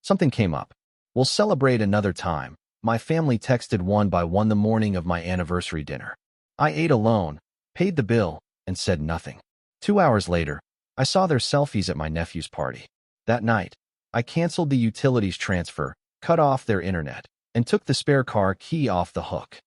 Something came up. We'll celebrate another time. My family texted one by one the morning of my anniversary dinner. I ate alone, paid the bill, and said nothing. 2 hours later, I saw their selfies at my nephew's party. That night, I canceled the utilities transfer, cut off their internet, and took the spare car key off the hook.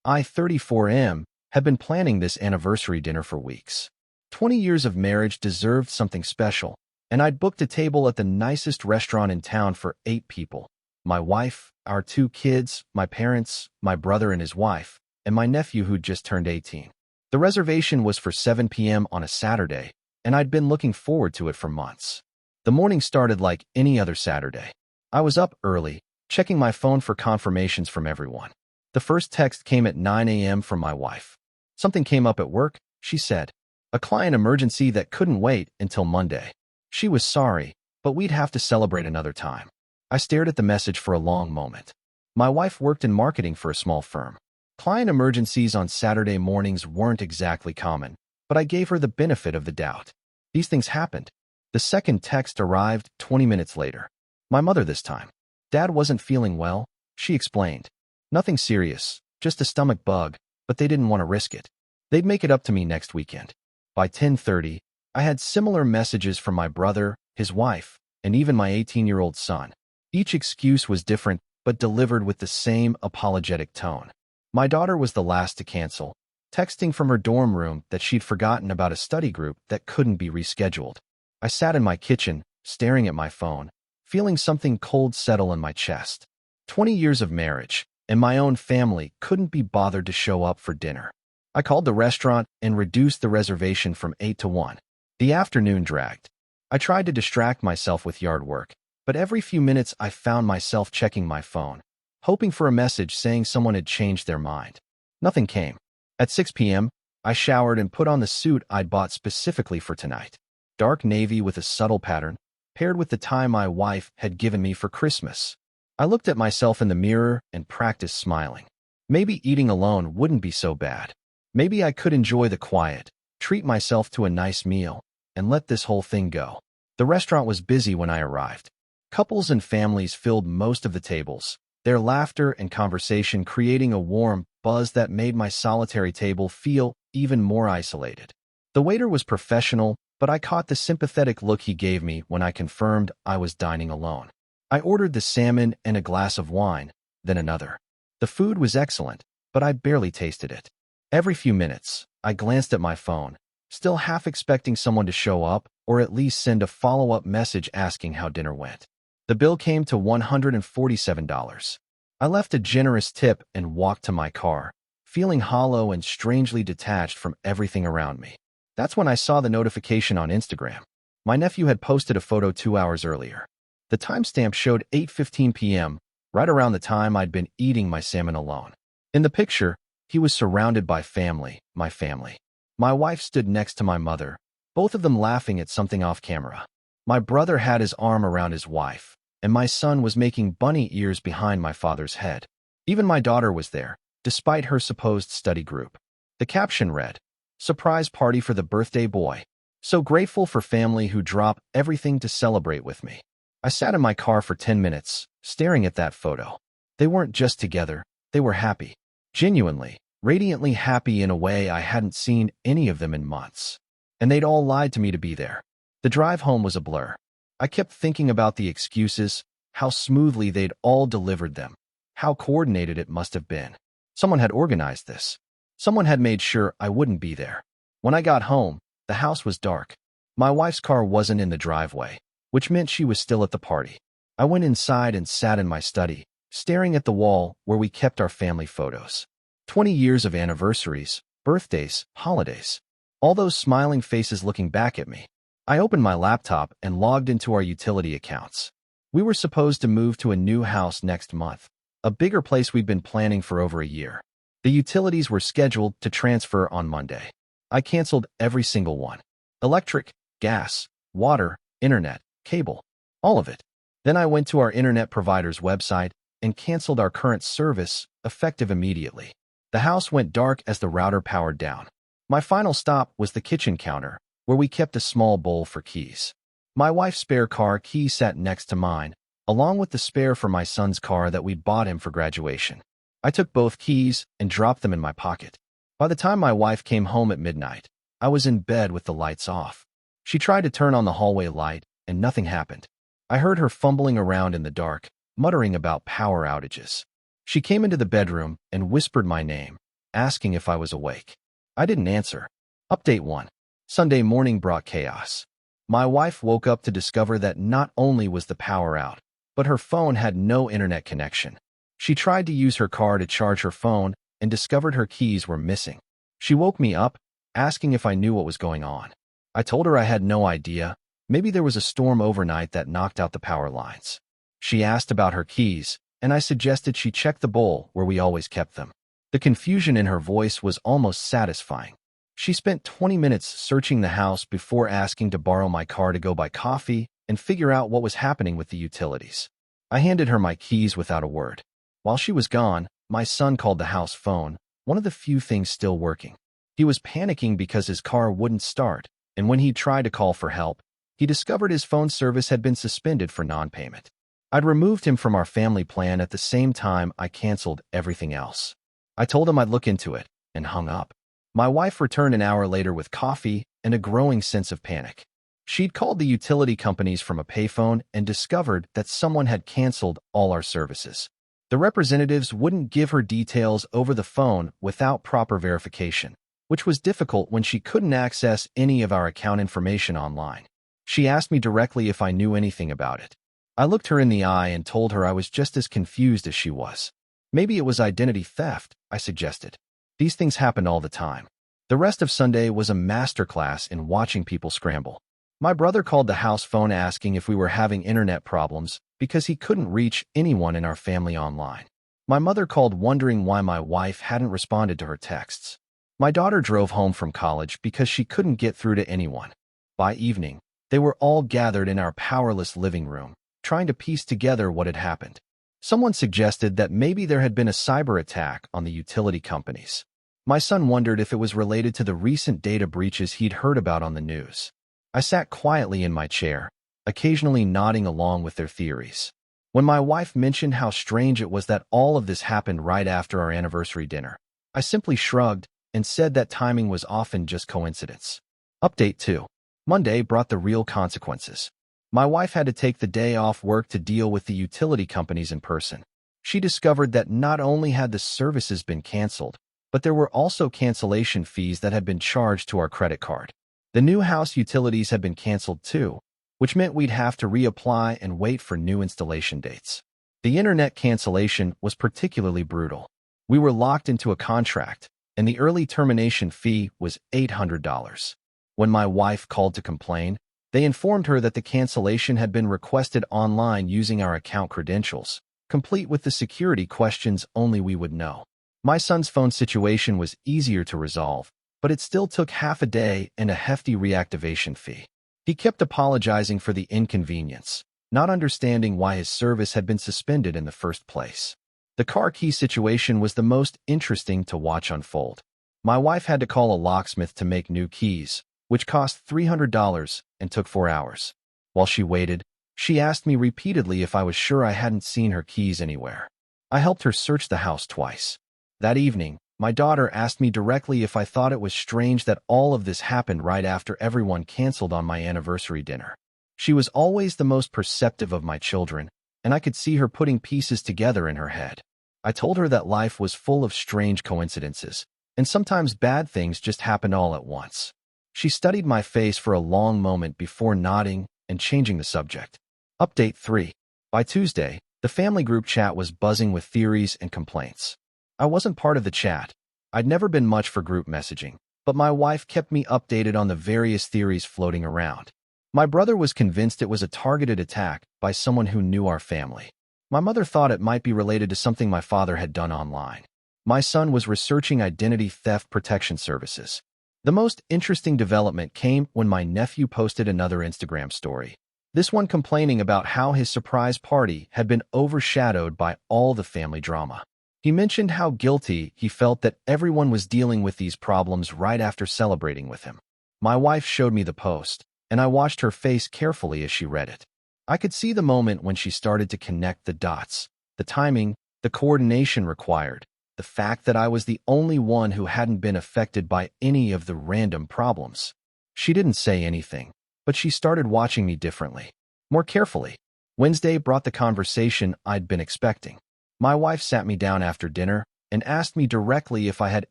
I, 34M, had been planning this anniversary dinner for weeks. 20 years of marriage deserved something special, and I'd booked a table at the nicest restaurant in town for 8 people. My wife, our 2 kids, my parents, my brother and his wife, and my nephew who'd just turned 18. The reservation was for 7 p.m. on a Saturday, and I'd been looking forward to it for months. The morning started like any other Saturday. I was up early, checking my phone for confirmations from everyone. The first text came at 9 a.m. from my wife. Something came up at work, she said. A client emergency that couldn't wait until Monday. She was sorry, but we'd have to celebrate another time. I stared at the message for a long moment. My wife worked in marketing for a small firm. Client emergencies on Saturday mornings weren't exactly common, but I gave her the benefit of the doubt. These things happened. The second text arrived 20 minutes later. My mother this time. Dad wasn't feeling well, she explained. Nothing serious, just a stomach bug, but they didn't want to risk it. They'd make it up to me next weekend. By 10:30, I had similar messages from my brother, his wife, and even my 18-year-old son. Each excuse was different, but delivered with the same apologetic tone. My daughter was the last to cancel, texting from her dorm room that she'd forgotten about a study group that couldn't be rescheduled. I sat in my kitchen, staring at my phone, feeling something cold settle in my chest. 20 years of marriage, and my own family couldn't be bothered to show up for dinner. I called the restaurant and reduced the reservation from 8 to 1. The afternoon dragged. I tried to distract myself with yard work, but every few minutes I found myself checking my phone, hoping for a message saying someone had changed their mind. Nothing came. At 6 p.m., I showered and put on the suit I'd bought specifically for tonight. Dark navy with a subtle pattern, paired with the tie my wife had given me for Christmas. I looked at myself in the mirror and practiced smiling. Maybe eating alone wouldn't be so bad. Maybe I could enjoy the quiet, treat myself to a nice meal, and let this whole thing go. The restaurant was busy when I arrived. Couples and families filled most of the tables, their laughter and conversation creating a warm buzz that made my solitary table feel even more isolated. The waiter was professional, but I caught the sympathetic look he gave me when I confirmed I was dining alone. I ordered the salmon and a glass of wine, then another. The food was excellent, but I barely tasted it. Every few minutes, I glanced at my phone, still half expecting someone to show up or at least send a follow-up message asking how dinner went. The bill came to $147. I left a generous tip and walked to my car, feeling hollow and strangely detached from everything around me. That's when I saw the notification on Instagram. My nephew had posted a photo 2 hours earlier. The timestamp showed 8:15 p.m., right around the time I'd been eating my salmon alone. In the picture, he was surrounded by family, my family. My wife stood next to my mother, both of them laughing at something off camera. My brother had his arm around his wife, and my son was making bunny ears behind my father's head. Even my daughter was there, despite her supposed study group. The caption read, "Surprise party for the birthday boy. So grateful for family who drop everything to celebrate with me." I sat in my car for 10 minutes, staring at that photo. They weren't just together, they were happy. Genuinely, radiantly happy in a way I hadn't seen any of them in months. And they'd all lied to me to be there. The drive home was a blur. I kept thinking about the excuses, how smoothly they'd all delivered them, how coordinated it must have been. Someone had organized this. Someone had made sure I wouldn't be there. When I got home, the house was dark. My wife's car wasn't in the driveway, which meant she was still at the party. I went inside and sat in my study, staring at the wall where we kept our family photos. 20 years of anniversaries, birthdays, holidays. All those smiling faces looking back at me. I opened my laptop and logged into our utility accounts. We were supposed to move to a new house next month, a bigger place we'd been planning for over a year. The utilities were scheduled to transfer on Monday. I canceled every single one. Electric, gas, water, internet, cable, all of it. Then I went to our internet provider's website and canceled our current service, effective immediately. The house went dark as the router powered down. My final stop was the kitchen counter, where we kept a small bowl for keys. My wife's spare car key sat next to mine, along with the spare for my son's car that we'd bought him for graduation. I took both keys and dropped them in my pocket. By the time my wife came home at midnight, I was in bed with the lights off. She tried to turn on the hallway light, and nothing happened. I heard her fumbling around in the dark, muttering about power outages. She came into the bedroom and whispered my name, asking if I was awake. I didn't answer. Update 1. Sunday morning brought chaos. My wife woke up to discover that not only was the power out, but her phone had no internet connection. She tried to use her car to charge her phone and discovered her keys were missing. She woke me up, asking if I knew what was going on. I told her I had no idea. Maybe there was a storm overnight that knocked out the power lines. She asked about her keys, and I suggested she check the bowl where we always kept them. The confusion in her voice was almost satisfying. She spent 20 minutes searching the house before asking to borrow my car to go buy coffee and figure out what was happening with the utilities. I handed her my keys without a word. While she was gone, my son called the house phone, one of the few things still working. He was panicking because his car wouldn't start, and when he tried to call for help, he discovered his phone service had been suspended for non-payment. I'd removed him from our family plan at the same time I canceled everything else. I told him I'd look into it, and hung up. My wife returned an hour later with coffee and a growing sense of panic. She'd called the utility companies from a payphone and discovered that someone had canceled all our services. The representatives wouldn't give her details over the phone without proper verification, which was difficult when she couldn't access any of our account information online. She asked me directly if I knew anything about it. I looked her in the eye and told her I was just as confused as she was. Maybe it was identity theft, I suggested. These things happened all the time. The rest of Sunday was a masterclass in watching people scramble. My brother called the house phone asking if we were having internet problems because he couldn't reach anyone in our family online. My mother called wondering why my wife hadn't responded to her texts. My daughter drove home from college because she couldn't get through to anyone. By evening, they were all gathered in our powerless living room, trying to piece together what had happened. Someone suggested that maybe there had been a cyber attack on the utility companies. My son wondered if it was related to the recent data breaches he'd heard about on the news. I sat quietly in my chair, occasionally nodding along with their theories. When my wife mentioned how strange it was that all of this happened right after our anniversary dinner, I simply shrugged and said that timing was often just coincidence. Update 2. Monday brought the real consequences. My wife had to take the day off work to deal with the utility companies in person. She discovered that not only had the services been canceled, but there were also cancellation fees that had been charged to our credit card. The new house utilities had been canceled too, which meant we'd have to reapply and wait for new installation dates. The internet cancellation was particularly brutal. We were locked into a contract, and the early termination fee was $800. When my wife called to complain, they informed her that the cancellation had been requested online using our account credentials, complete with the security questions only we would know. My son's phone situation was easier to resolve, but it still took half a day and a hefty reactivation fee. He kept apologizing for the inconvenience, not understanding why his service had been suspended in the first place. The car key situation was the most interesting to watch unfold. My wife had to call a locksmith to make new keys, which cost $300 and took 4 hours. While she waited, she asked me repeatedly if I was sure I hadn't seen her keys anywhere. I helped her search the house twice. That evening, my daughter asked me directly if I thought it was strange that all of this happened right after everyone canceled on my anniversary dinner. She was always the most perceptive of my children, and I could see her putting pieces together in her head. I told her that life was full of strange coincidences, and sometimes bad things just happen all at once. She studied my face for a long moment before nodding and changing the subject. Update 3. By Tuesday, the family group chat was buzzing with theories and complaints. I wasn't part of the chat. I'd never been much for group messaging, but my wife kept me updated on the various theories floating around. My brother was convinced it was a targeted attack by someone who knew our family. My mother thought it might be related to something my father had done online. My son was researching identity theft protection services. The most interesting development came when my nephew posted another Instagram story, this one complaining about how his surprise party had been overshadowed by all the family drama. He mentioned how guilty he felt that everyone was dealing with these problems right after celebrating with him. My wife showed me the post, and I watched her face carefully as she read it. I could see the moment when she started to connect the dots, the timing, the coordination required, the fact that I was the only one who hadn't been affected by any of the random problems. She didn't say anything, but she started watching me differently, more carefully. Wednesday brought the conversation I'd been expecting. My wife sat me down after dinner and asked me directly if I had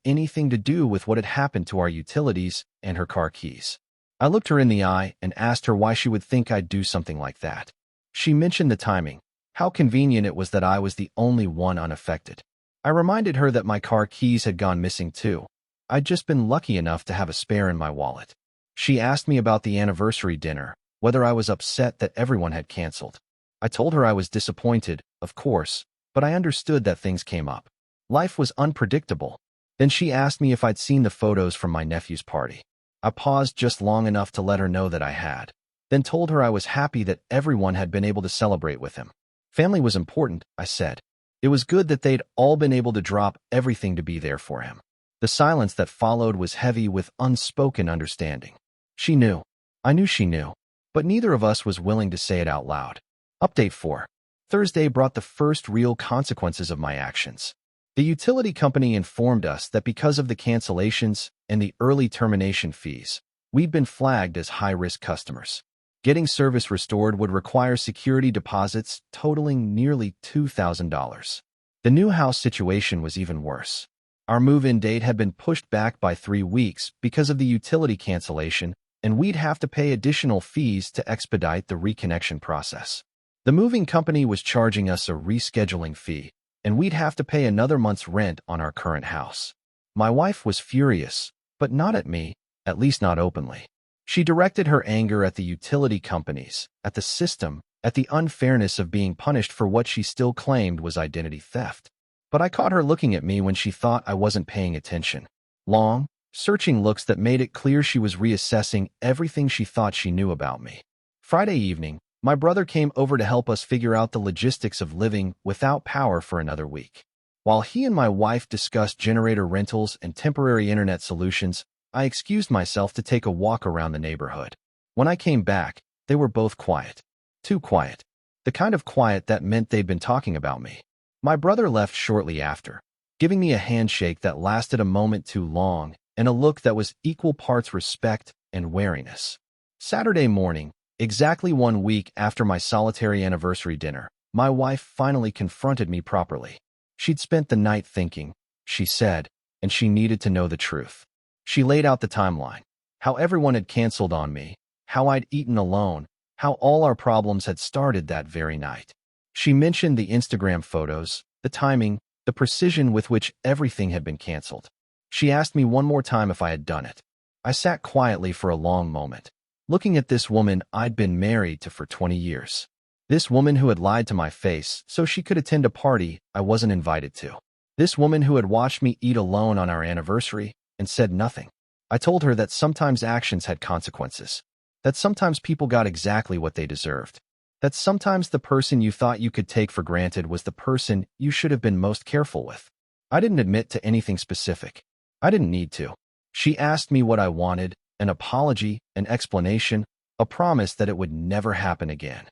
anything to do with what had happened to our utilities and her car keys. I looked her in the eye and asked her why she would think I'd do something like that. She mentioned the timing, how convenient it was that I was the only one unaffected. I reminded her that my car keys had gone missing too. I'd just been lucky enough to have a spare in my wallet. She asked me about the anniversary dinner, whether I was upset that everyone had canceled. I told her I was disappointed, of course, but I understood that things came up. Life was unpredictable. Then she asked me if I'd seen the photos from my nephew's party. I paused just long enough to let her know that I had, then told her I was happy that everyone had been able to celebrate with him. Family was important, I said. It was good that they'd all been able to drop everything to be there for him. The silence that followed was heavy with unspoken understanding. She knew. I knew she knew. But neither of us was willing to say it out loud. Update 4. Thursday brought the first real consequences of my actions. The utility company informed us that because of the cancellations and the early termination fees, we'd been flagged as high-risk customers. Getting service restored would require security deposits totaling nearly $2,000. The new house situation was even worse. Our move-in date had been pushed back by 3 weeks because of the utility cancellation, and we'd have to pay additional fees to expedite the reconnection process. The moving company was charging us a rescheduling fee, and we'd have to pay another month's rent on our current house. My wife was furious, but not at me, at least not openly. She directed her anger at the utility companies, at the system, at the unfairness of being punished for what she still claimed was identity theft. But I caught her looking at me when she thought I wasn't paying attention. Long, searching looks that made it clear she was reassessing everything she thought she knew about me. Friday evening, my brother came over to help us figure out the logistics of living without power for another week. While he and my wife discussed generator rentals and temporary internet solutions, I excused myself to take a walk around the neighborhood. When I came back, they were both quiet. Too quiet. The kind of quiet that meant they'd been talking about me. My brother left shortly after, giving me a handshake that lasted a moment too long and a look that was equal parts respect and wariness. Saturday morning, exactly 1 week after my solitary anniversary dinner, my wife finally confronted me properly. She'd spent the night thinking, she said, and she needed to know the truth. She laid out the timeline, how everyone had canceled on me, how I'd eaten alone, how all our problems had started that very night. She mentioned the Instagram photos, the timing, the precision with which everything had been canceled. She asked me one more time if I had done it. I sat quietly for a long moment, looking at this woman I'd been married to for 20 years. This woman who had lied to my face so she could attend a party I wasn't invited to. This woman who had watched me eat alone on our anniversary and said nothing. I told her that sometimes actions had consequences, that sometimes people got exactly what they deserved, that sometimes the person you thought you could take for granted was the person you should have been most careful with. I didn't admit to anything specific. I didn't need to. She asked me what I wanted, an apology, an explanation, a promise that it would never happen again.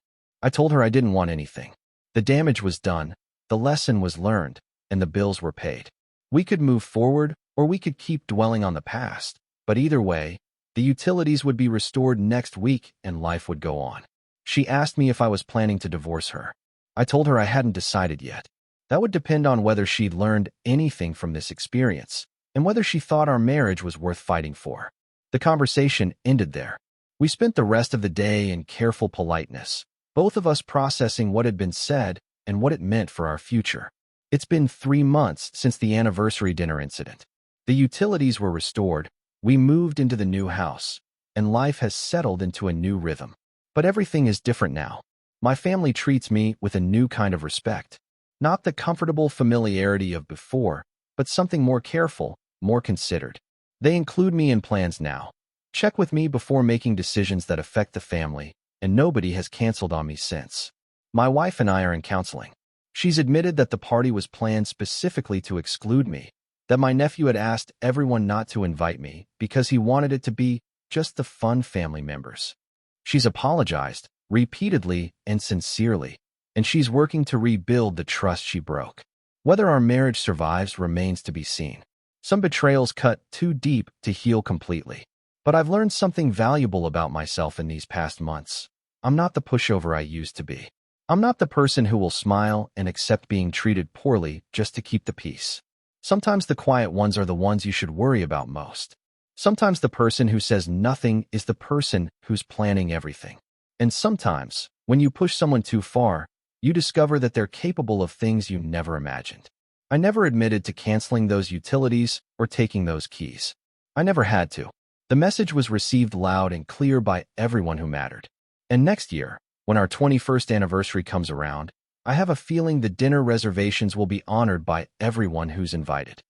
I told her I didn't want anything. The damage was done, the lesson was learned, and the bills were paid. We could move forward, or we could keep dwelling on the past, but either way, the utilities would be restored next week and life would go on. She asked me if I was planning to divorce her. I told her I hadn't decided yet. That would depend on whether she'd learned anything from this experience, and whether she thought our marriage was worth fighting for. The conversation ended there. We spent the rest of the day in careful politeness, both of us processing what had been said and what it meant for our future. It's been 3 months since the anniversary dinner incident. The utilities were restored, we moved into the new house, and life has settled into a new rhythm. But everything is different now. My family treats me with a new kind of respect. Not the comfortable familiarity of before, but something more careful, more considered. They include me in plans now. Check with me before making decisions that affect the family, and nobody has canceled on me since. My wife and I are in counseling. She's admitted that the party was planned specifically to exclude me, that my nephew had asked everyone not to invite me because he wanted it to be just the fun family members. She's apologized, repeatedly and sincerely, and she's working to rebuild the trust she broke. Whether our marriage survives remains to be seen. Some betrayals cut too deep to heal completely. But I've learned something valuable about myself in these past months. I'm not the pushover I used to be. I'm not the person who will smile and accept being treated poorly just to keep the peace. Sometimes the quiet ones are the ones you should worry about most. Sometimes the person who says nothing is the person who's planning everything. And sometimes, when you push someone too far, you discover that they're capable of things you never imagined. I never admitted to canceling those utilities or taking those keys. I never had to. The message was received loud and clear by everyone who mattered. And next year, when our 21st anniversary comes around, I have a feeling the dinner reservations will be honored by everyone who's invited.